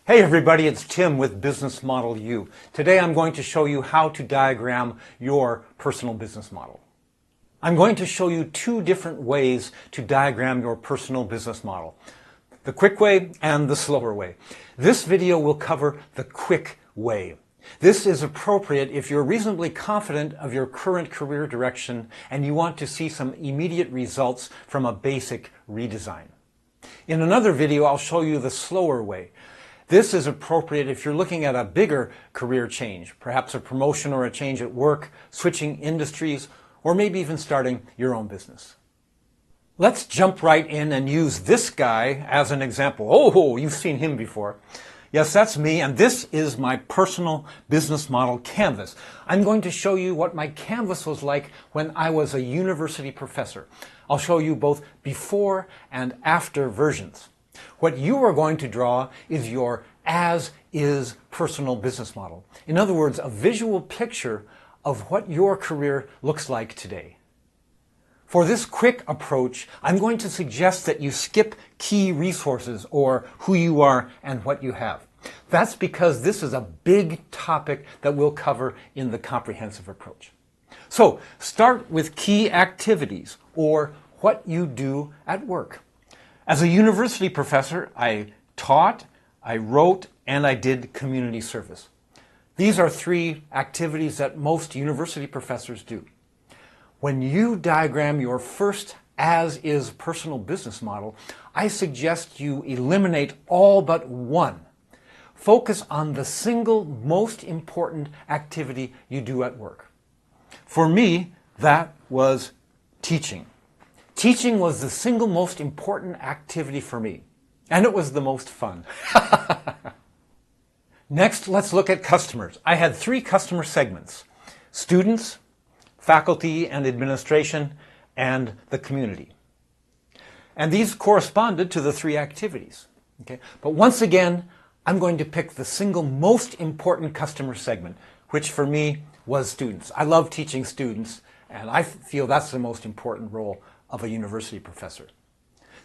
Hey everybody, it's Tim with Business Model U. Today I'm going to show you how to diagram your personal business model. I'm going to show you two different ways to diagram your personal business model. The quick way and the slower way. This video will cover the quick way. This is appropriate if you're reasonably confident of your current career direction and you want to see some immediate results from a basic redesign. In another video, I'll show you the slower way. This is appropriate if you're looking at a bigger career change, perhaps a promotion or a change at work, switching industries, or maybe even starting your own business. Let's jump right in and use this guy as an example. Oh, you've seen him before. Yes, that's me, and this is my personal business model canvas. I'm going to show you what my canvas was like when I was a university professor. I'll show you both before and after versions. What you are going to draw is your as-is personal business model. In other words, a visual picture of what your career looks like today. For this quick approach, I'm going to suggest that you skip key resources or who you are and what you have. That's because this is a big topic that we'll cover in the comprehensive approach. So, start with key activities or what you do at work. As a university professor, I taught, I wrote, and I did community service. These are three activities that most university professors do. When you diagram your first as-is personal business model, I suggest you eliminate all but one. Focus on the single most important activity you do at work. For me, that was teaching. Teaching was the single most important activity for me, and it was the most fun. Next, let's look at customers. I had three customer segments: students, faculty and administration, and the community. And these corresponded to the three activities. Okay? But once again, I'm going to pick the single most important customer segment, which for me was students. I love teaching students, and I feel that's the most important role of a university professor.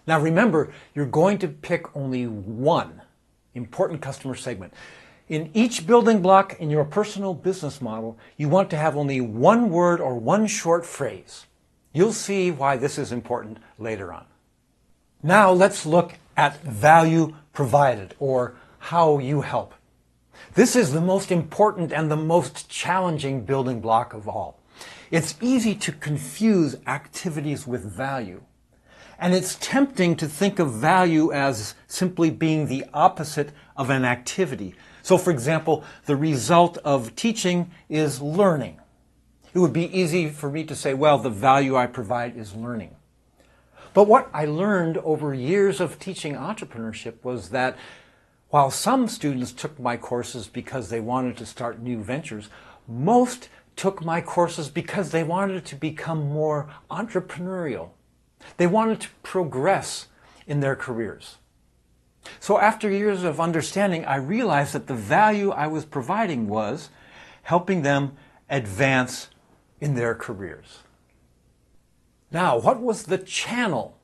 Now remember, you're going to pick only one important customer segment. In each building block in your personal business model, you want to have only one word or one short phrase. You'll see why this is important later on. Now let's look at value provided, or how you help. This is the most important and the most challenging building block of all. It's easy to confuse activities with value. And it's tempting to think of value as simply being the opposite of an activity. So for example, the result of teaching is learning. It would be easy for me to say, well, the value I provide is learning. But what I learned over years of teaching entrepreneurship was that while some students took my courses because they wanted to start new ventures, most took my courses because they wanted to become more entrepreneurial. They wanted to progress in their careers. So after years of understanding, I realized that the value I was providing was helping them advance in their careers. Now, what was the channel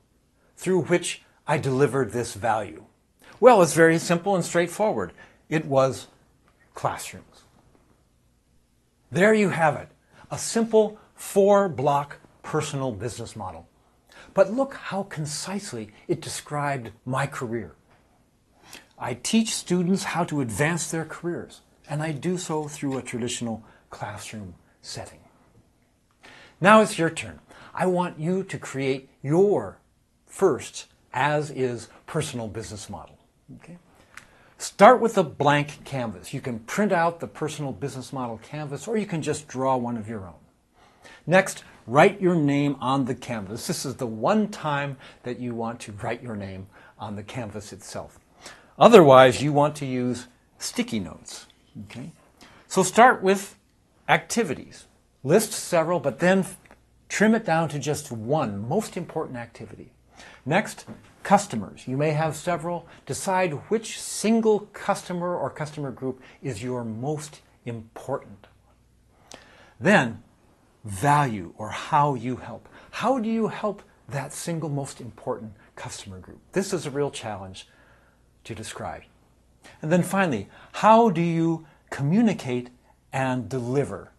through which I delivered this value? Well, it's very simple and straightforward. It was classrooms. There you have it, a simple 4-block personal business model. But look how concisely it described my career. I teach students how to advance their careers, and I do so through a traditional classroom setting. Now it's your turn. I want you to create your first as-is personal business model. Okay? Start with a blank canvas. You can print out the personal business model canvas, or you can just draw one of your own. Next, write your name on the canvas. This is the one time that you want to write your name on the canvas itself. Otherwise, you want to use sticky notes. Okay? So start with activities. List several, but then trim it down to just one most important activity. Next, customers. You may have several. Decide which single customer or customer group is your most important. Then, value, or how you help. How do you help that single most important customer group? This is a real challenge to describe. And then finally, how do you communicate and deliver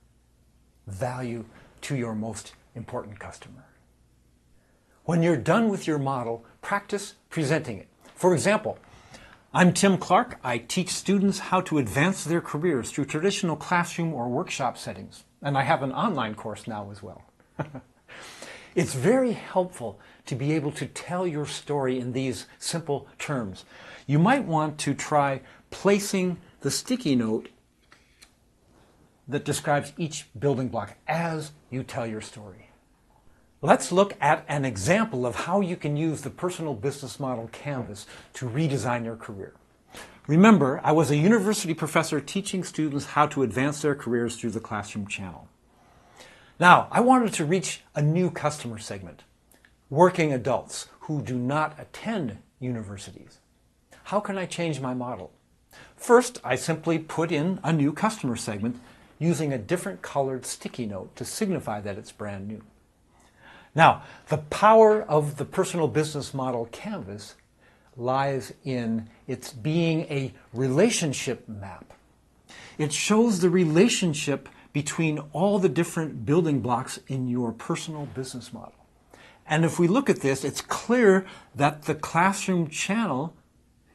value to your most important customer? When you're done with your model, practice presenting it. For example, I'm Tim Clark. I teach students how to advance their careers through traditional classroom or workshop settings. And I have an online course now as well. It's very helpful to be able to tell your story in these simple terms. You might want to try placing the sticky note that describes each building block as you tell your story. Let's look at an example of how you can use the personal business model canvas to redesign your career. Remember, I was a university professor teaching students how to advance their careers through the classroom channel. Now, I wanted to reach a new customer segment, working adults who do not attend universities. How can I change my model? First, I simply put in a new customer segment using a different colored sticky note to signify that it's brand new. Now, the power of the personal business model canvas lies in its being a relationship map. It shows the relationship between all the different building blocks in your personal business model. And if we look at this, it's clear that the classroom channel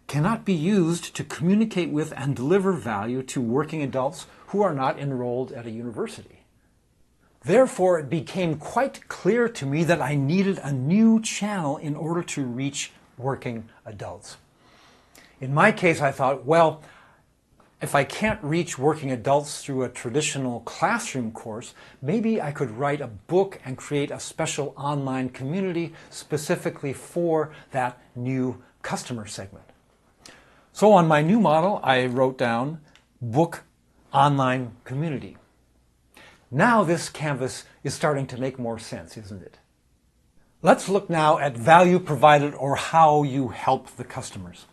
cannot be used to communicate with and deliver value to working adults who are not enrolled at a university. Therefore, it became quite clear to me that I needed a new channel in order to reach working adults. In my case, I thought, well, if I can't reach working adults through a traditional classroom course, maybe I could write a book and create a special online community specifically for that new customer segment. So on my new model, I wrote down book online community. Now this canvas is starting to make more sense, isn't it? Let's look now at value provided, or how you help the customers.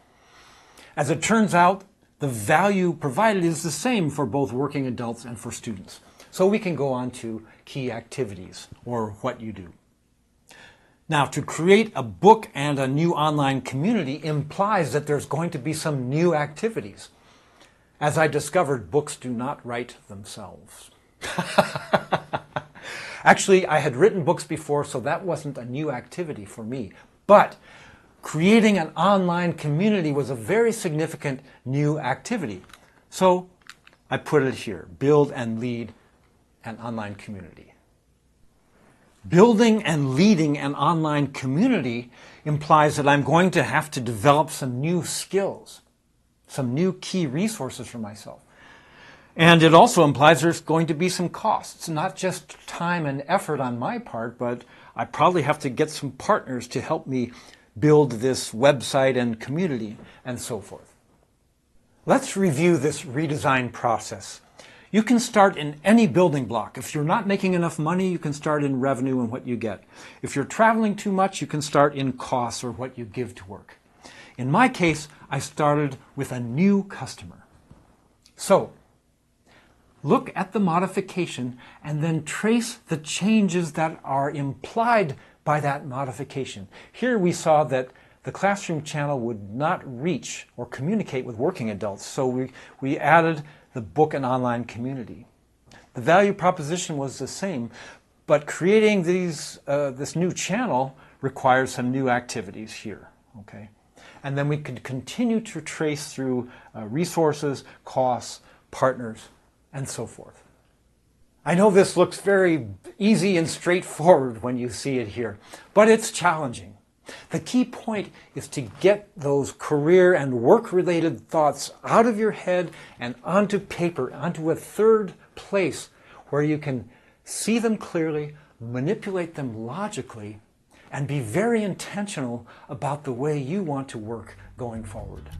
As it turns out, the value provided is the same for both working adults and for students. So we can go on to key activities, or what you do. Now, to create a book and a new online community implies that there's going to be some new activities. As I discovered, books do not write themselves. Actually, I had written books before, so that wasn't a new activity for me. But creating an online community was a very significant new activity. So I put it here: build and lead an online community. Building and leading an online community implies that I'm going to have to develop some new skills, some new key resources for myself. And it also implies there's going to be some costs, not just time and effort on my part, but I probably have to get some partners to help me build this website and community and so forth. Let's review this redesign process. You can start in any building block. If you're not making enough money, you can start in revenue and what you get. If you're traveling too much, you can start in costs, or what you give to work. In my case, I started with a new customer. So, look at the modification and then trace the changes that are implied by that modification. Here we saw that the classroom channel would not reach or communicate with working adults, so we added the book and online community. The value proposition was the same, but creating this new channel requires some new activities here. Okay? And then we could continue to trace through resources, costs, partners, and so forth. I know this looks very easy and straightforward when you see it here, but it's challenging. The key point is to get those career and work-related thoughts out of your head and onto paper, onto a third place where you can see them clearly, manipulate them logically, and be very intentional about the way you want to work going forward.